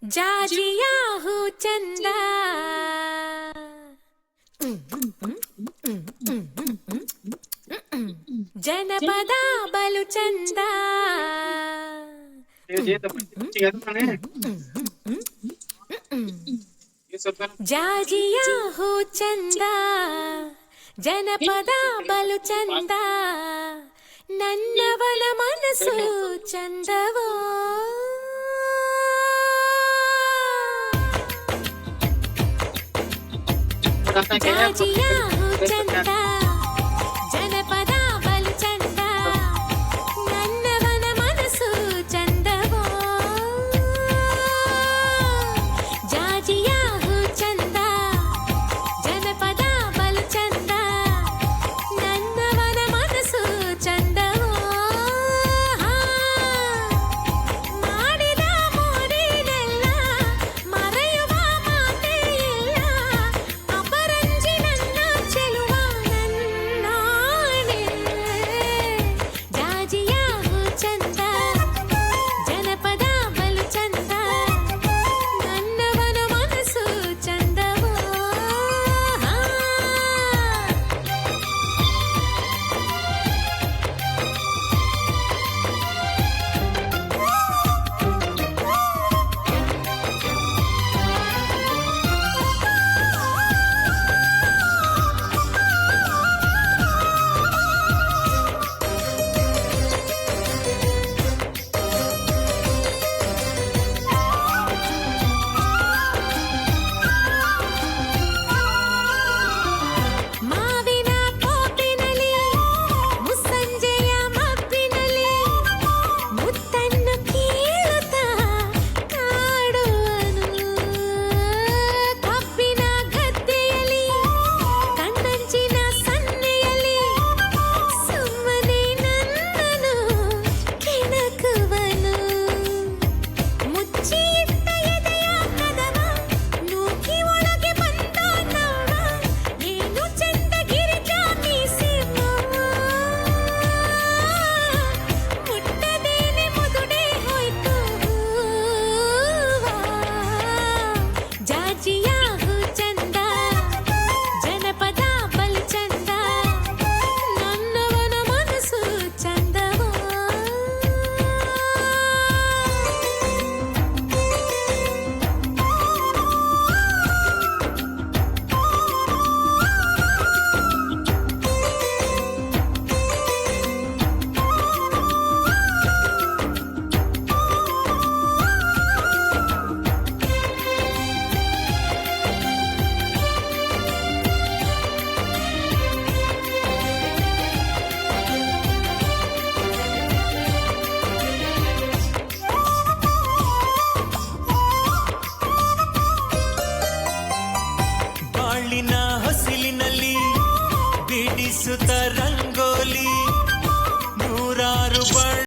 ಜಾಜಿಯಾ ಹೂ ಚಂದ ಜನಪದ ಬಲು ಚಂದ ಜಾಜಿಯಾ ಹೂ ಚಂದ ಜನಪದ ಬಲು ಚಂದ ನನ್ನವನ ಮನಸ್ಸು ಚಂದವೋ ಜಾಜಿಯಾ ಹೂ ಚಂದ ಜನಪದ ಬಲು ಚಂದ ನನ್ನವನ ಮನಸ್ಸು ಚಂದವೋ ಜಾಜಿಯಾ ಹೂ ಚಂದ ಜನಪದ ಬಲು ಚಂದ ನನ್ನವನ ಮನಸ್ಸು ಚಂದವೋ ಮಾಡಿದ ಮೋಡಿನೆಲ್ಲ ಮರೆಯುವ ಮಾತೇ ಇಲ್ಲ ಅಪರಂಜಿ ನನ್ನ ಚೆಲುವ ನನ್ನಾಣೆ ಜಾಜಿಯಾ ಹೂ ಚಂದ ಜನಪದ ಬಲು ಚಂದ ನನ್ನವನ ಮನಸ್ಸು ಚಂದವೋ ಮಾವಿನ ಕೋಪಿನಲ್ಲಿ ಮುಸ್ಸಂಜೆಯ ಮಬ್ಬಿನಲ್ಲಿ ಮುತ್ತನ್ನು ಕೀಳುತ್ತಾ ಕಾಡುವನು ಕಬ್ಬಿನ ಗದ್ದೆಯಲ್ಲಿ ಕಣ್ಣಂಚಿನ ಸನ್ನೆಯಲ್ಲಿ ಸುಮ್ಮನೆ ನನ್ನನು ಕೆಣಕುವನು ಮುಚ್ಚಿ ಇಟ್ಟ ಎದೆಯ ಕದವ ನೂಕಿ ಒಳಗೆ ಬಂದ ನವ್ವ ಏನು ಚಂದ ಗಿರಿಜಾ ಮೀಸೆ ಮಾವ ಮುಟ್ಟದೇನೆ ಮುದುಡೆ ಹೋಯ್ತು ಹೂವ ಜಾಜಿಯಾ ಹೂ ಚಂದ ಜನಪದ ಬಲು ಚಂದ ನನ್ನವನ ಮನಸ್ಸು ಚಂದವೋ ಬಾಳಿನ ಹೊಸಿಲಿನಲ್ಲಿ ಬಿಡಿಸುತ್ತ